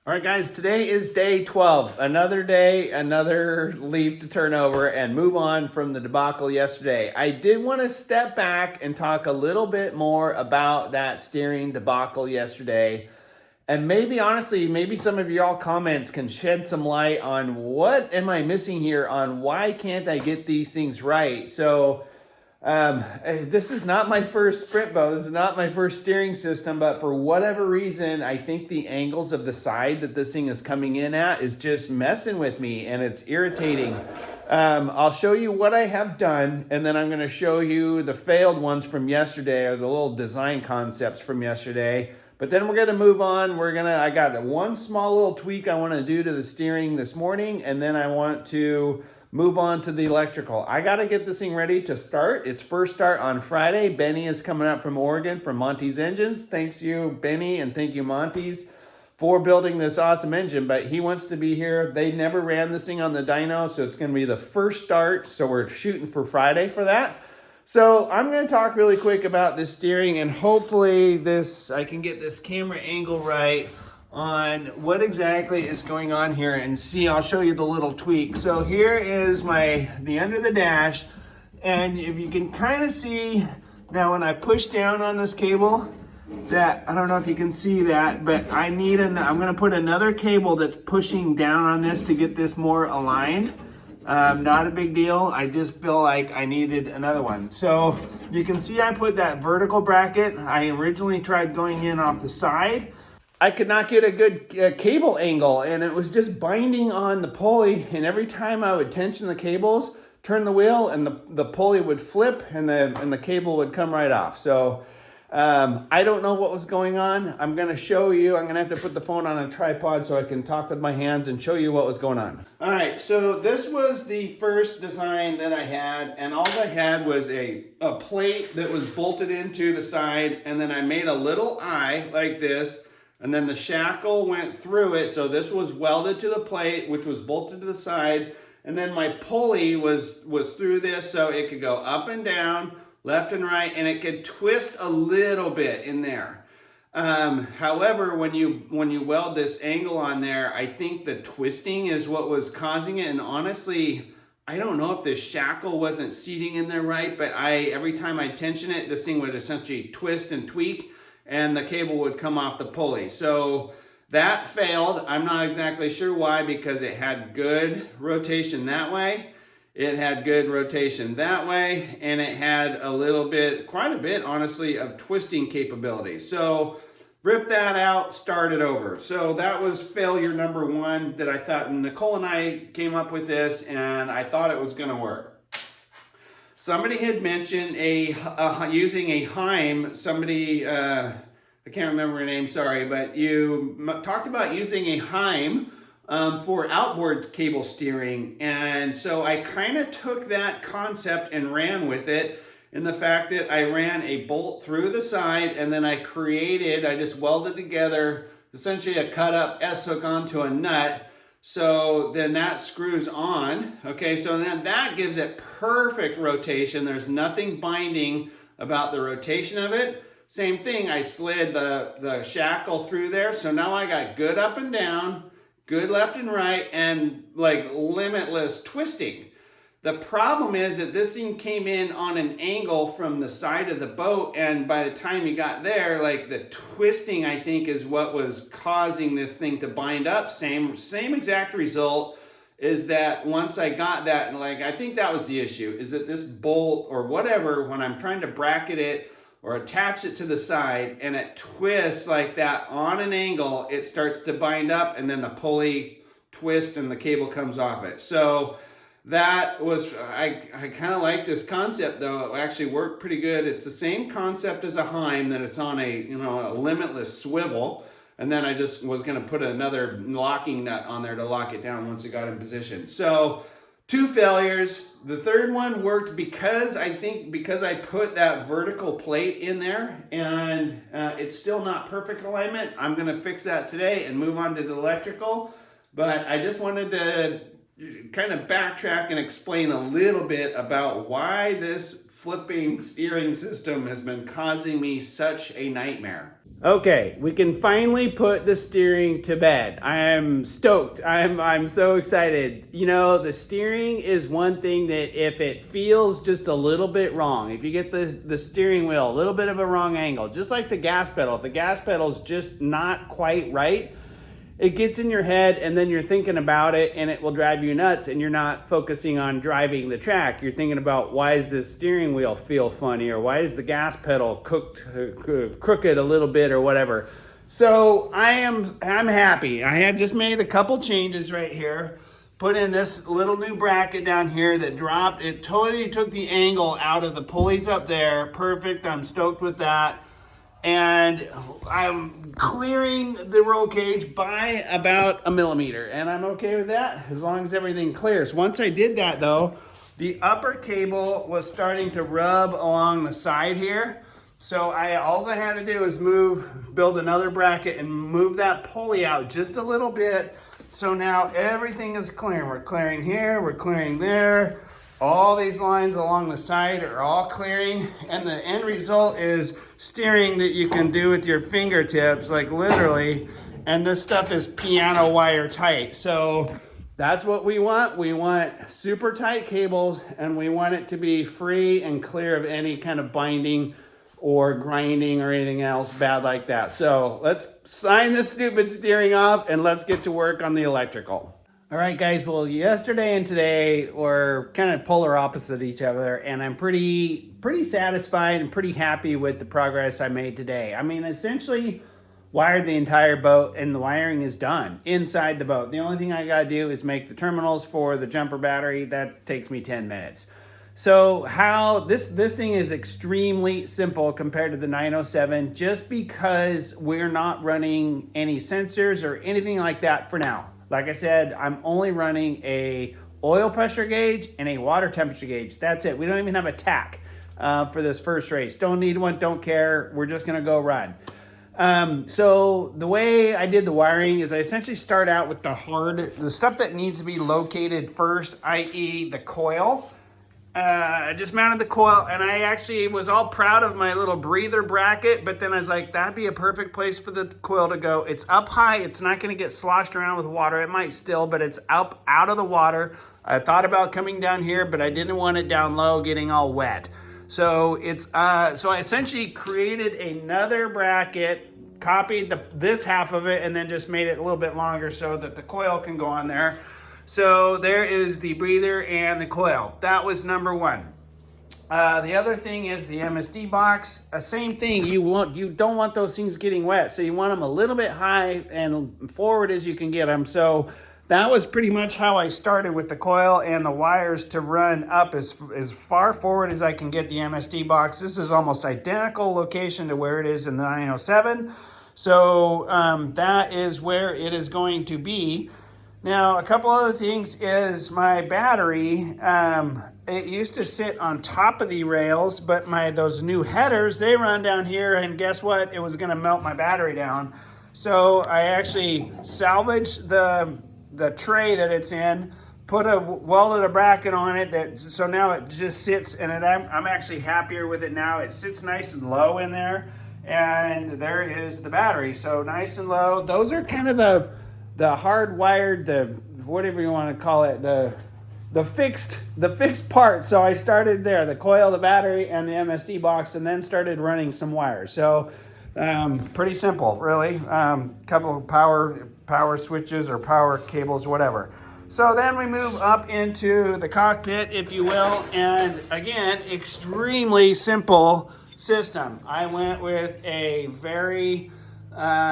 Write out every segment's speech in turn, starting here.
All right, guys, today is day 12. Another day, another leaf to turn over and move on from the debacle yesterday. I did want to step back and talk a little bit more about that steering debacle yesterday. And maybe, honestly, maybe some of y'all comments can shed some light on what am I missing here on why can't I get these things right. So this is not my first sprint boat. This is not my first steering system, but for whatever reason, I think the angles of the side that this thing is coming in at is just messing with me and it's irritating. I'll show you what I have done, and then I'm going to show you the failed ones from yesterday, or the little design concepts from yesterday. But then we're going to move on. I got one small little tweak I want to do to the steering this morning, and then I want to move on to the electrical. I got to get this thing ready to start. Its first start on Friday. Benny is coming up from Oregon from Monty's Engines. Thanks you, Benny, and thank you, Monty's, for building this awesome engine. But he wants to be here. They never ran this thing on the dyno, so it's going to be the first start. So we're shooting for Friday for that. So I'm going to talk really quick about this steering, and hopefully I can get this camera angle right on what exactly is going on here, and see, I'll show you the little tweak. So here is the under the dash, and if you can kind of see that when I push down on this cable, that I don't know if you can see that, but I'm going to put another cable that's pushing down on this to get this more aligned. Not a big deal. I just feel like I needed another one. So you can see I put that vertical bracket. I originally tried going in off the side. I could not get a good cable angle, and it was just binding on the pulley, and every time I would tension the cables, turn the wheel, and the pulley would flip and the cable would come right off. So I don't know what was going on. I'm going to show you. I'm going to have to put the phone on a tripod so I can talk with my hands and show you what was going on. All right, so this was the first design that I had, and all I had was a plate that was bolted into the side, and then I made a little eye like this, and then the shackle went through it. So this was welded to the plate, which was bolted to the side, and then my pulley was through this, so it could go up and down, left and right, and it could twist a little bit in there. However, when you weld this angle on there, I think the twisting is what was causing it. And honestly, I don't know if the shackle wasn't seating in there right, but every time I tension it, this thing would essentially twist and tweak, and the cable would come off the pulley. So that failed. I'm not exactly sure why, because it had good rotation that way. It had good rotation that way, and it had quite a bit, honestly, of twisting capability. So rip that out, start it over. So that was failure number one that I thought, Nicole and I came up with this, and I thought it was gonna work. Somebody had mentioned using a Heim. Somebody, I can't remember her name, sorry, but you talked about using a Heim for outboard cable steering. And so I kind of took that concept and ran with it, in the fact that I ran a bolt through the side, and then I just welded together essentially a cut up S-hook onto a nut. So then that screws on. Okay, so then that gives it perfect rotation. There's nothing binding about the rotation of it. Same thing, I slid the shackle through there. So now I got good up and down, good left and right, and like limitless twisting. The problem is that this thing came in on an angle from the side of the boat, and by the time you got there, like the twisting, I think, is what was causing this thing to bind up. Same exact result is that once I got that, and like I think that was the issue, is that this bolt or whatever, when I'm trying to bracket it or attach it to the side and it twists like that on an angle, it starts to bind up, and then the pulley twists and the cable comes off it. So that was, I kind of like this concept, though. It actually worked pretty good. It's the same concept as a Heim, that it's on a limitless swivel. And then I just was going to put another locking nut on there to lock it down once it got in position. So 2 failures. The third one worked because I put that vertical plate in there, and it's still not perfect alignment. I'm going to fix that today and move on to the electrical. But I just wanted to kind of backtrack and explain a little bit about why this flipping steering system has been causing me such a nightmare. Okay, we can finally put the steering to bed. I am stoked. I'm so excited. You know, the steering is one thing that if it feels just a little bit wrong, if you get the steering wheel a little bit of a wrong angle, just like the gas pedal, if the gas pedal's just not quite right, it gets in your head and then you're thinking about it and it will drive you nuts and you're not focusing on driving the track. You're thinking about, why does this steering wheel feel funny, or why is the gas pedal crooked a little bit, or whatever. So I'm happy. I had just made a couple changes right here. Put in this little new bracket down here that dropped. It totally took the angle out of the pulleys up there. Perfect. I'm stoked with that. And I'm clearing the roll cage by about a millimeter, and I'm okay with that as long as everything clears. Once I did that though, the upper cable was starting to rub along the side here. So all I had to do is build another bracket and move that pulley out just a little bit. So now everything is clear. We're clearing here, we're clearing there. All these lines along the side are all clearing, and the end result is steering that you can do with your fingertips, like literally, and this stuff is piano wire tight. So that's what we want. We want super tight cables, and we want it to be free and clear of any kind of binding or grinding or anything else bad like that. So let's sign this stupid steering off and let's get to work on the electrical. All right, guys, well, yesterday and today were kind of polar opposite each other, and I'm pretty satisfied and pretty happy with the progress I made today. I mean, essentially wired the entire boat, and the wiring is done inside the boat. The only thing I gotta do is make the terminals for the jumper battery. That takes me 10 minutes. So how this thing is extremely simple compared to the 907, just because we're not running any sensors or anything like that for now. Like I said, I'm only running a oil pressure gauge and a water temperature gauge. That's it. We don't even have a tack for this first race. Don't need one, don't care. We're just gonna go run. So the way I did the wiring is I essentially start out with the stuff that needs to be located first, i.e. the coil. I just mounted the coil, and I actually was all proud of my little breather bracket, but then I was like, that'd be a perfect place for the coil to go. It's up high. It's not going to get sloshed around with water. It might still, but it's up out of the water. I thought about coming down here, but I didn't want it down low getting all wet. So so I essentially created another bracket, copied this half of it, and then just made it a little bit longer so that the coil can go on there. So there is the breather and the coil. That was number one. The other thing is the MSD box. Same thing. You don't want those things getting wet, so you want them a little bit high and forward as you can get them. So that was pretty much how I started with the coil and the wires to run up as far forward as I can get the MSD box. This is almost identical location to where it is in the 907. So that is where it is going to be. Now, a couple other things is my battery. It used to sit on top of the rails, but those new headers, they run down here, and guess what? It was going to melt my battery down. So I actually salvaged the tray that it's in, welded a bracket on it, so now it just sits, and I'm actually happier with it now. It sits nice and low in there, and there is the battery. So nice and low. Those are kind of the hardwired, whatever you want to call it, the fixed part. So I started there, the coil, the battery, and the MSD box, and then started running some wires. So pretty simple, really. Couple of power switches or power cables, whatever. So then we move up into the cockpit, if you will, and again, extremely simple system. I went with a very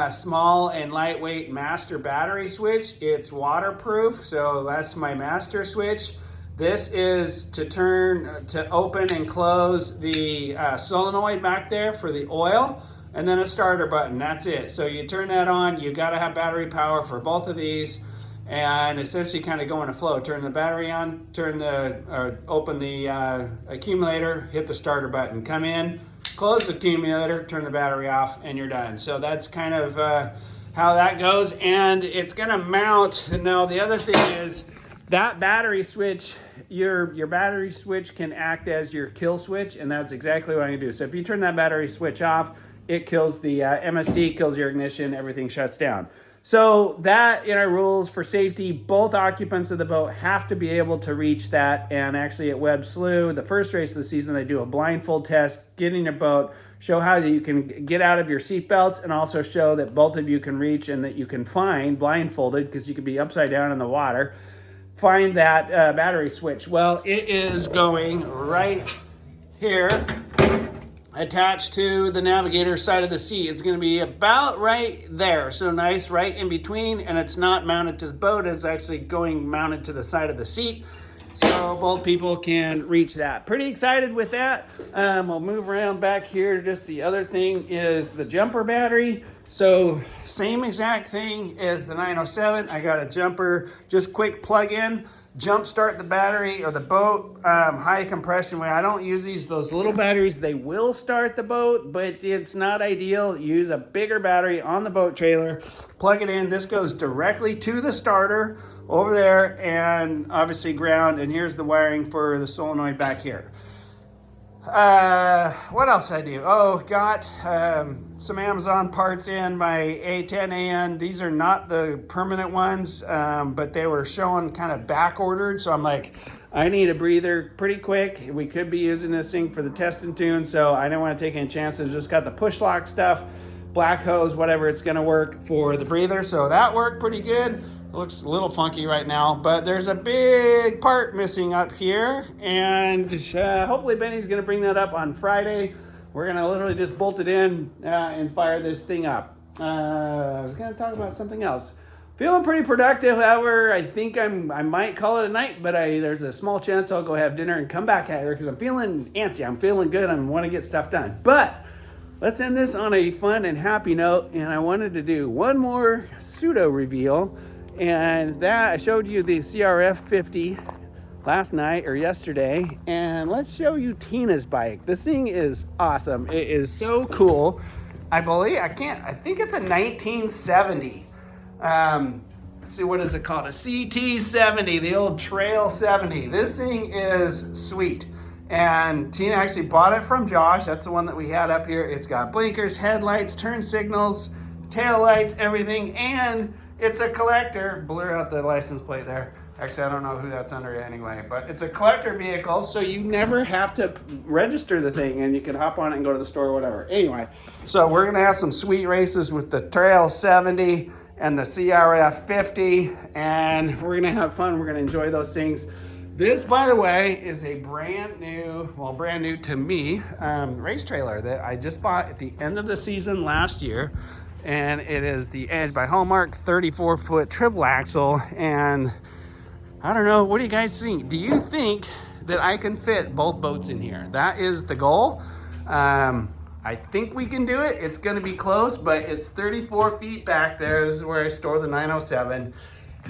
small and lightweight master battery switch. It's waterproof, so that's my master switch. This is to open and close the solenoid back there for the oil, and then a starter button. That's it. So you turn that on. You got to have battery power for both of these, and essentially kind of go in a flow. Turn the battery on, open the accumulator, hit the starter button, come in, close the accumulator, turn the battery off, and you're done. So that's kind of how that goes, and it's going to mount. Now, the other thing is that battery switch, your battery switch can act as your kill switch, and that's exactly what I'm going to do. So if you turn that battery switch off, it kills the MSD, kills your ignition, everything shuts down. So that, in our rules for safety, both occupants of the boat have to be able to reach that. And actually at Webb Slough, the first race of the season, they do a blindfold test, get in your boat, show how you can get out of your seatbelts, and also show that both of you can reach and that you can find, blindfolded, because you could be upside down in the water, find that battery switch. Well, it is going right here, attached to the navigator side of the seat. It's going to be about right there. So nice, right in between, and it's not mounted to the boat. It's actually going mounted to the side of the seat, so both people can reach that. Pretty excited with that. We'll move around back here. Just the other thing is the jumper battery. So same exact thing as the 907. I got a jumper, just quick plug in, jump start the battery or the boat, high compression way. I don't use those little batteries. They will start the boat, but it's not ideal. Use a bigger battery on the boat trailer, plug it in. This goes directly to the starter over there, and obviously ground. And here's the wiring for the solenoid back here. What else did I do? Oh, got some Amazon parts in my A10AN. These are not the permanent ones, but they were showing kind of back ordered. So I'm like, I need a breather pretty quick. We could be using this thing for the test and tune, so I don't want to take any chances. Just got the push lock stuff, black hose, whatever, it's going to work for the breather. So that worked pretty good. It looks a little funky right now, but there's a big part missing up here, and hopefully Benny's going to bring that up on Friday. We're going to literally just bolt it in and fire this thing up. I was going to talk about something else. Feeling pretty productive. However, I think I might call it a night, but there's a small chance I'll go have dinner and come back at her because I'm feeling antsy. I'm feeling good. I want to get stuff done. But let's end this on a fun and happy note, and I wanted to do one more pseudo reveal. And that, I showed you the CRF 50 last night or yesterday, and let's show you Tina's bike. This thing is awesome. It is so cool. I think it's a 1970. See, what is it called? A CT70, the old Trail 70. This thing is sweet. And Tina actually bought it from Josh. That's the one that we had up here. It's got blinkers, headlights, turn signals, tail lights, everything, and it's a collector. Blur out the license plate there. Actually, I don't know who that's under anyway, but it's a collector vehicle, so you never have to register the thing, and you can hop on it and go to the store or whatever. Anyway, so we're going to have some sweet races with the Trail 70 and the CRF 50, and we're going to have fun. We're going to enjoy those things. This, by the way, is a brand new to me, race trailer that I just bought at the end of the season last year. And it is the Edge by Hallmark 34-foot triple axle. And I don't know, what do you guys think? Do you think that I can fit both boats in here? That is the goal. I think we can do it. It's going to be close, but it's 34 feet back there. This is where I store the 907.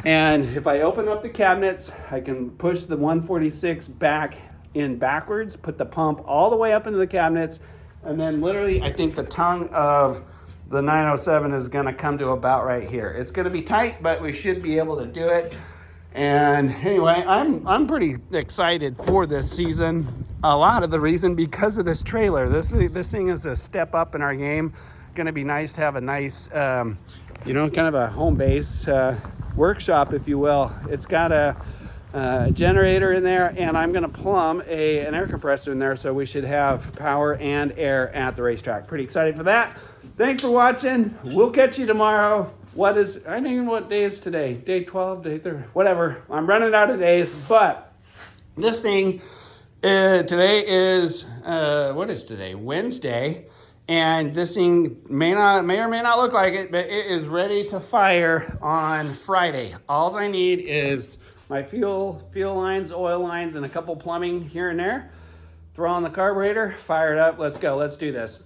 And if I open up the cabinets, I can push the 146 back in backwards, put the pump all the way up into the cabinets, and then literally I think the tongue of the 907 is going to come to about right here. It's going to be tight, but we should be able to do it. And anyway, I'm pretty excited for this season. A lot of the reason because of this trailer. This thing is a step up in our game. Going to be nice to have a nice, kind of a home base workshop, if you will. It's got a generator in there, and I'm going to plumb an air compressor in there, so we should have power and air at the racetrack. Pretty excited for that. Thanks for watching. We'll catch you tomorrow. I don't even know what day is today. Day 12, day 30, whatever. I'm running out of days, but this thing, today is, what is today? Wednesday. And this thing may or may not look like it, but it is ready to fire on Friday. All I need is my fuel lines, oil lines, and a couple plumbing here and there. Throw on the carburetor, fire it up. Let's go. Let's do this.